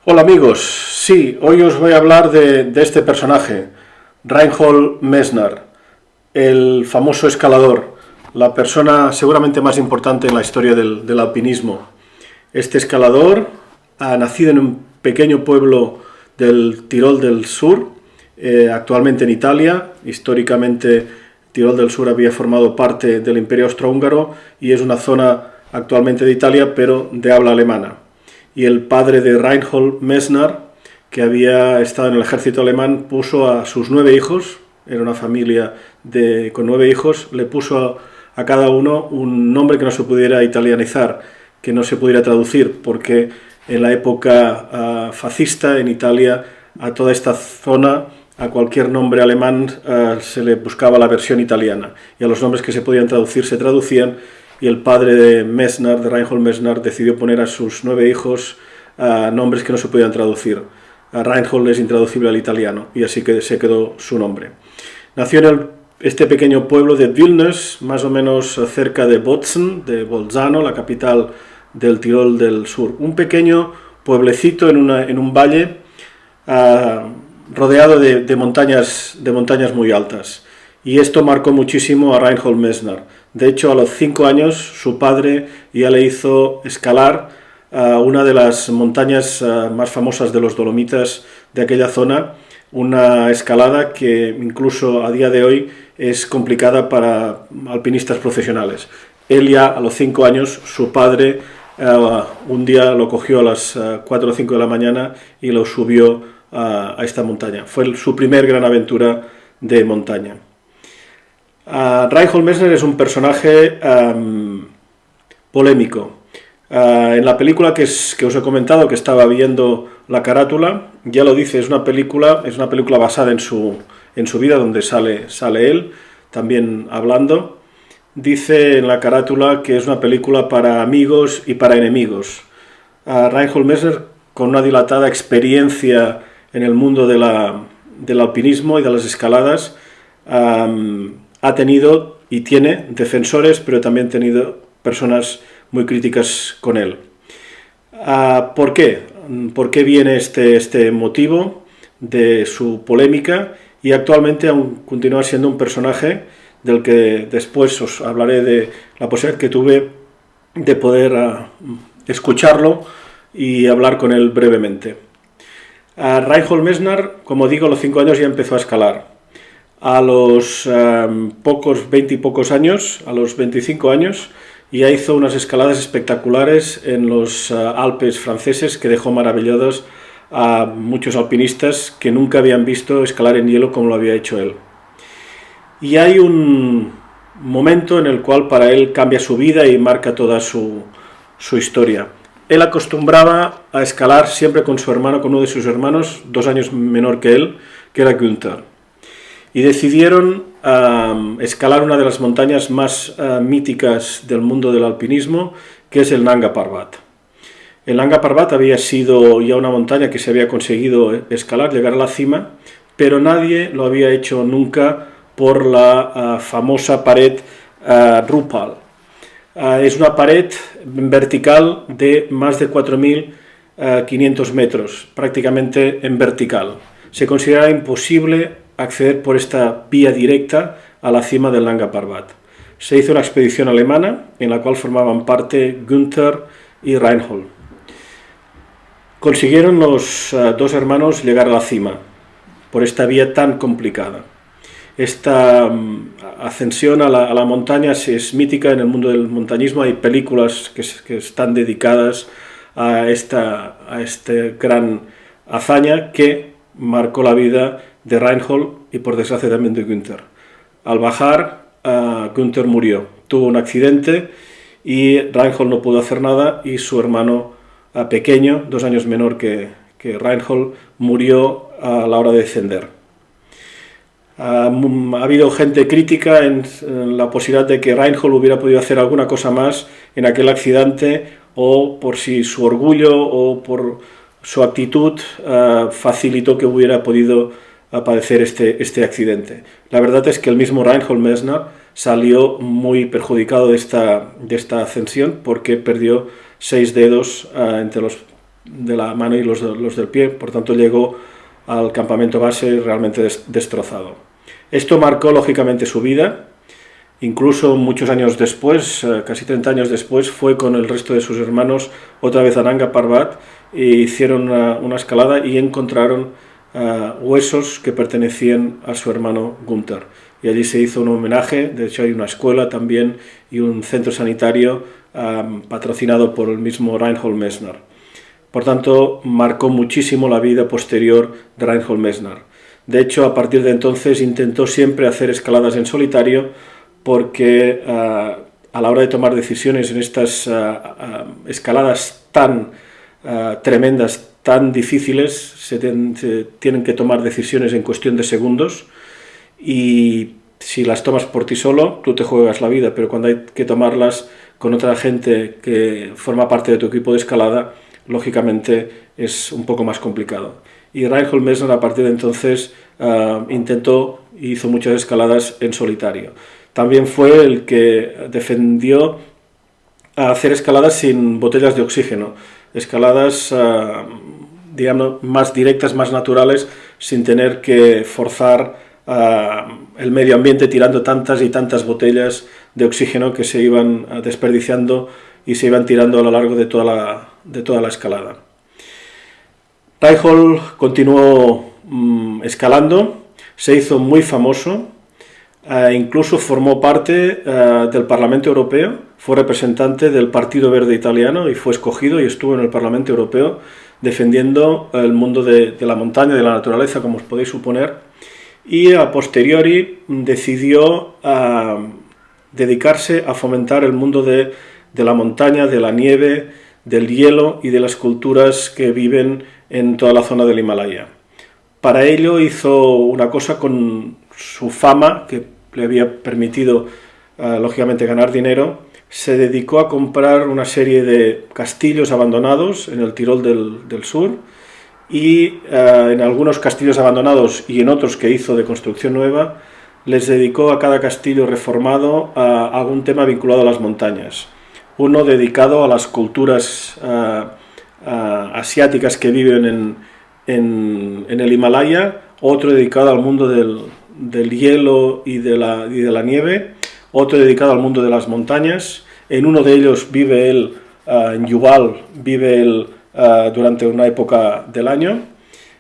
Hola amigos, sí, hoy os voy a hablar de este personaje, Reinhold Messner, el famoso escalador, la persona seguramente más importante en la historia del alpinismo. Este escalador ha nacido en un pequeño pueblo del Tirol del Sur, actualmente en Italia. Históricamente Tirol del Sur había formado parte del Imperio Austrohúngaro y es una zona actualmente de Italia, pero de habla alemana. Y el padre de Reinhold Messner, que había estado en el ejército alemán, puso a sus 9 hijos, era una familia con 9 hijos, le puso a cada uno un nombre que no se pudiera italianizar, que no se pudiera traducir, porque en la época fascista en Italia a toda esta zona, a cualquier nombre alemán se le buscaba la versión italiana, y a los nombres que se podían traducir se traducían, y el padre de Messner, de Reinhold Messner, decidió poner a sus 9 hijos nombres que no se podían traducir. Reinhold es intraducible al italiano, y así que se quedó su nombre. Nació en este pequeño pueblo de Vilnius, más o menos cerca de Bozen, de Bolzano, la capital del Tirol del Sur. Un pequeño pueblecito en un valle rodeado de montañas muy altas. Y esto marcó muchísimo a Reinhold Messner. De hecho, a los 5 años su padre ya le hizo escalar una de las montañas más famosas de los Dolomitas de aquella zona, una escalada que incluso a día de hoy es complicada para alpinistas profesionales. Él ya a los 5 años, su padre un día lo cogió a las 4 o 5 de la mañana y lo subió a esta montaña. Fue su primer gran aventura de montaña. Reinhold Messner es un personaje polémico. En la película que os he comentado, que estaba viendo la carátula, ya lo dice, es una película basada en su vida, donde sale él también hablando. Dice en la carátula que es una película para amigos y para enemigos. Reinhold Messner, con una dilatada experiencia en el mundo del alpinismo y de las escaladas, ha tenido y tiene defensores, pero también ha tenido personas muy críticas con él. ¿Por qué? ¿Por qué viene este motivo de su polémica? Y actualmente aún continúa siendo un personaje del que después os hablaré, de la posibilidad que tuve de poder escucharlo y hablar con él brevemente. Reinhold Messner, como digo, a los 5 años ya empezó a escalar. A los 20 y pocos años, a los 25 años, ya hizo unas escaladas espectaculares en los Alpes franceses que dejó maravillados a muchos alpinistas que nunca habían visto escalar en hielo como lo había hecho él. Y hay un momento en el cual para él cambia su vida y marca toda su historia. Él acostumbraba a escalar siempre con su hermano, con uno de sus hermanos, 2 años menor que él, que era Günther. Y decidieron escalar una de las montañas más míticas del mundo del alpinismo, que es el Nanga Parbat. El Nanga Parbat había sido ya una montaña que se había conseguido escalar, llegar a la cima, pero nadie lo había hecho nunca por la famosa pared Rupal. Es una pared vertical de más de 4.500 metros, prácticamente en vertical. Se considera imposible acceder por esta vía directa a la cima del Nanga Parbat. Se hizo una expedición alemana en la cual formaban parte Günther y Reinhold. Consiguieron los 2 hermanos llegar a la cima por esta vía tan complicada. Esta ascensión a la montaña es mítica en el mundo del montañismo. Hay películas que están dedicadas a esta gran hazaña que marcó la vida de Reinhold y por desgracia también de Günther. Al bajar, Günther murió, tuvo un accidente y Reinhold no pudo hacer nada, y su hermano pequeño, 2 años menor que Reinhold, murió a la hora de descender. Ha habido gente crítica en la posibilidad de que Reinhold hubiera podido hacer alguna cosa más en aquel accidente, o por si su orgullo o por su actitud facilitó que hubiera podido padecer este accidente. La verdad es que el mismo Reinhold Messner salió muy perjudicado de esta ascensión, porque perdió 6 dedos entre los de la mano y los del pie, por tanto llegó al campamento base realmente destrozado. Esto marcó lógicamente su vida. Incluso muchos años después, casi 30 años después, fue con el resto de sus hermanos otra vez a Nanga Parbat e hicieron una escalada y encontraron huesos que pertenecían a su hermano Gunther. Y allí se hizo un homenaje, de hecho hay una escuela también y un centro sanitario patrocinado por el mismo Reinhold Messner. Por tanto, marcó muchísimo la vida posterior de Reinhold Messner. De hecho, a partir de entonces intentó siempre hacer escaladas en solitario, porque a la hora de tomar decisiones en estas escaladas tan tremendas, tan difíciles, se tienen que tomar decisiones en cuestión de segundos, y si las tomas por ti solo, tú te juegas la vida, pero cuando hay que tomarlas con otra gente que forma parte de tu equipo de escalada, lógicamente es un poco más complicado. Y Reinhold Messner a partir de entonces intentó e hizo muchas escaladas en solitario. También fue el que defendió hacer escaladas sin botellas de oxígeno, escaladas digamos más directas, más naturales, sin tener que forzar el medio ambiente tirando tantas y tantas botellas de oxígeno que se iban desperdiciando y se iban tirando a lo largo de toda la escalada. Reinhold continuó escalando, se hizo muy famoso, incluso formó parte del Parlamento Europeo, fue representante del Partido Verde Italiano y fue escogido y estuvo en el Parlamento Europeo defendiendo el mundo de la montaña, de la naturaleza, como os podéis suponer, y a posteriori decidió dedicarse a fomentar el mundo de la montaña, de la nieve, del hielo y de las culturas que viven en toda la zona del Himalaya. Para ello hizo una cosa con su fama, que le había permitido lógicamente ganar dinero. Se dedicó a comprar una serie de castillos abandonados en el Tirol del sur, y en algunos castillos abandonados y en otros que hizo de construcción nueva, les dedicó a cada castillo reformado a algún tema vinculado a las montañas. Uno dedicado a las culturas asiáticas que viven en el Himalaya, otro dedicado al mundo del hielo y de la nieve, otro dedicado al mundo de las montañas. En uno de ellos vive él, en Jubal, vive él durante una época del año.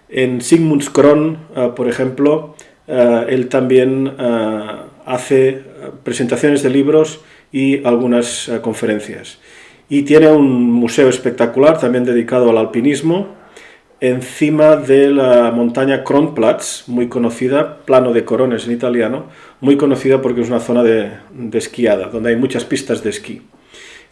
En Sigmundskron, por ejemplo, él también hace presentaciones de libros y algunas conferencias. Y tiene un museo espectacular también dedicado al alpinismo, encima de la montaña Kronplatz, muy conocida, plano de Corones en italiano, muy conocida porque es una zona de esquiada, donde hay muchas pistas de esquí.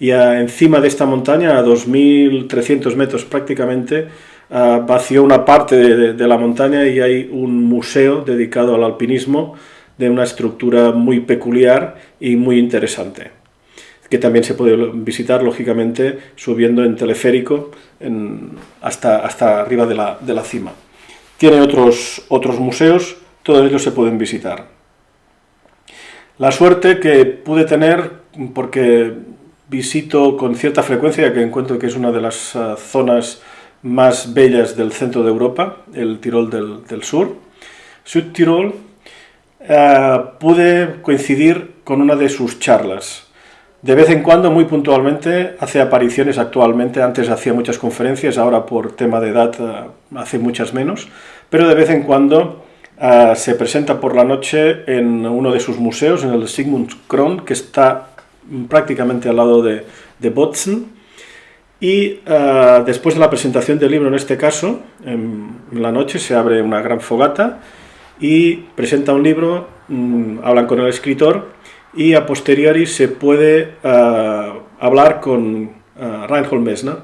Y encima de esta montaña, a 2.300 metros prácticamente, vació una parte de la montaña y hay un museo dedicado al alpinismo de una estructura muy peculiar y muy interesante, que también se puede visitar, lógicamente, subiendo en teleférico hasta arriba de la cima. Tiene otros museos, todos ellos se pueden visitar. La suerte que pude tener, porque visito con cierta frecuencia, ya que encuentro que es una de las zonas más bellas del centro de Europa, el Tirol del sur, Südtirol, pude coincidir con una de sus charlas. De vez en cuando, muy puntualmente, hace apariciones actualmente. Antes hacía muchas conferencias, ahora por tema de edad hace muchas menos, pero de vez en cuando se presenta por la noche en uno de sus museos, en el Sigmundskron, que está prácticamente al lado de Bozen, y después de la presentación del libro, en este caso, en la noche se abre una gran fogata y presenta un libro, hablan con el escritor, y a posteriori se puede hablar con Reinhold Messner.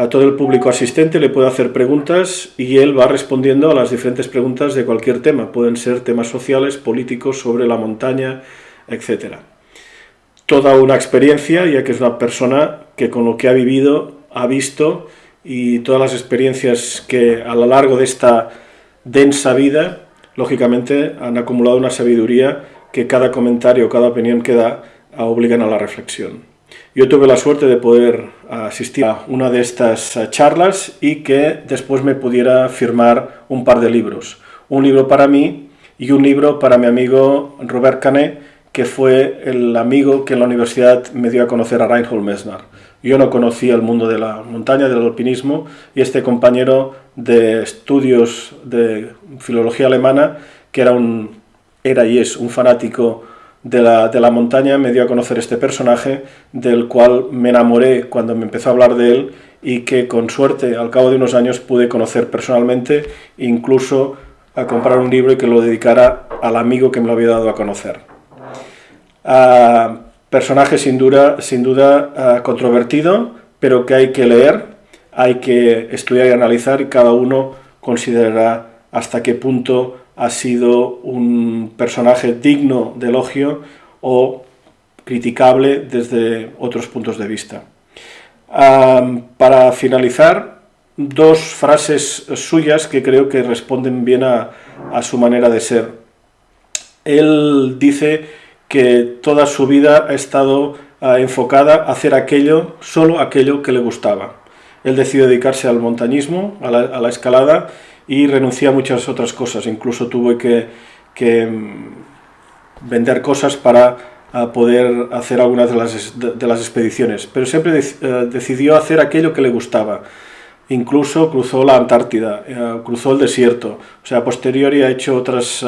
Todo el público asistente le puede hacer preguntas y él va respondiendo a las diferentes preguntas de cualquier tema. Pueden ser temas sociales, políticos, sobre la montaña, etc. Toda una experiencia, ya que es una persona que con lo que ha vivido, ha visto, y todas las experiencias que a lo largo de esta densa vida, lógicamente, han acumulado una sabiduría que cada comentario, cada opinión que da obligan a la reflexión. Yo tuve la suerte de poder asistir a una de estas charlas y que después me pudiera firmar un par de libros. Un libro para mí y un libro para mi amigo Robert Canet, que fue el amigo que en la universidad me dio a conocer a Reinhold Messner. Yo no conocía el mundo de la montaña, del alpinismo, y este compañero de estudios de filología alemana, que era y es un fanático de la montaña, me dio a conocer este personaje, del cual me enamoré cuando me empezó a hablar de él, y que con suerte al cabo de unos años pude conocer personalmente, incluso a comprar un libro y que lo dedicara al amigo que me lo había dado a conocer. Personaje sin duda controvertido, pero que hay que leer, hay que estudiar y analizar, y cada uno considerará hasta qué punto ha sido un personaje digno de elogio o criticable desde otros puntos de vista. Para finalizar, dos frases suyas que creo que responden bien a su manera de ser. Él dice que toda su vida ha estado enfocada a hacer solo aquello que le gustaba. Él decidió dedicarse al montañismo, a la escalada, y renunció a muchas otras cosas. Incluso tuvo que vender cosas para poder hacer algunas de las expediciones. Pero siempre decidió hacer aquello que le gustaba. Incluso cruzó la Antártida, cruzó el desierto. O sea, a posteriori ha hecho otras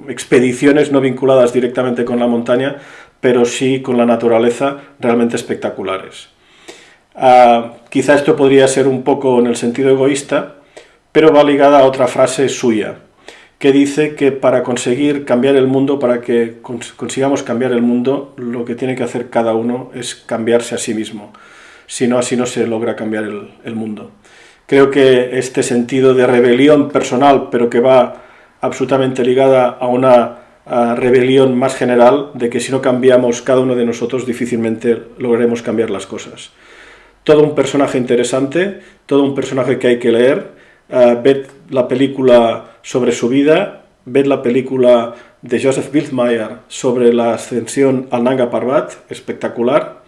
expediciones no vinculadas directamente con la montaña, pero sí con la naturaleza, realmente espectaculares. Quizá esto podría ser un poco en el sentido egoísta, pero va ligada a otra frase suya, que dice que para conseguir cambiar el mundo, para que consigamos cambiar el mundo, lo que tiene que hacer cada uno es cambiarse a sí mismo. Si no, así no se logra cambiar el mundo. Creo que este sentido de rebelión personal, pero que va absolutamente ligada a una rebelión más general, de que si no cambiamos cada uno de nosotros, difícilmente lograremos cambiar las cosas. Todo un personaje interesante, todo un personaje que hay que leer. Ved la película sobre su vida, ved la película de Joseph Wildmeyer sobre la ascensión al Nanga Parbat, espectacular.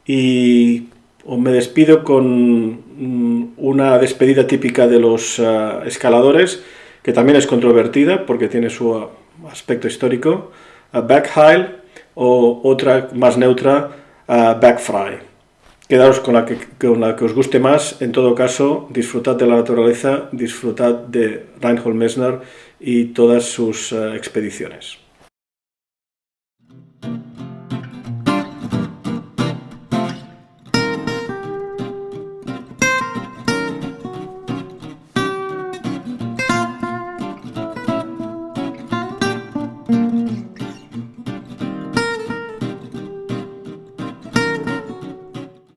Y me despido con una despedida típica de los escaladores, que también es controvertida porque tiene su aspecto histórico, Backheil, o otra más neutra, Backfry. Quedaros con la que os guste más. En todo caso, disfrutad de la naturaleza, disfrutad de Reinhold Messner y todas sus expediciones.